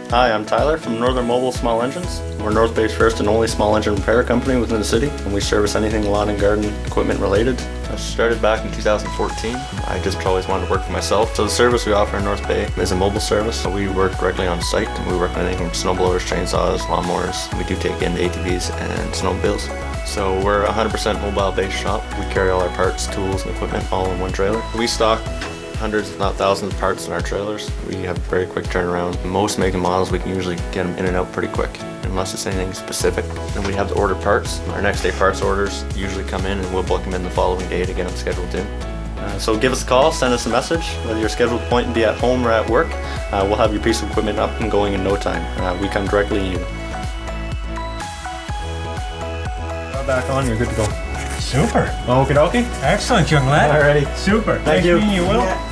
Hi, I'm Tyler from Northern Mobile Small Engines. We're North Bay's first and only small engine repair company within the city, and we service anything lawn and garden equipment related. I started back in 2014. I just always wanted to work for myself. So the service we offer in North Bay is a mobile service. So we work directly on site, and we work on anything from snowblowers, chainsaws, lawnmowers. We do take in ATVs and snowmobiles. So we're a 100% mobile-based shop. We carry all our parts, tools, and equipment all in one trailer. We stock hundreds, if not thousands of parts in our trailers. We have very quick turnaround. Most make and models, we can usually get them in and out pretty quick, unless it's anything specific. Then we have to order parts. Our next day parts orders usually come in, and we'll book them in the following day to get them scheduled in. So give us a call, send us a message, whether your scheduled appointment be at home or at work. We'll have your piece of equipment up and going in no time. We come directly to you. Back on, you're good to go. Super. Okie dokie. Excellent, young lad. Alrighty. Super. Thank you. Nice meeting you, Will. Yeah.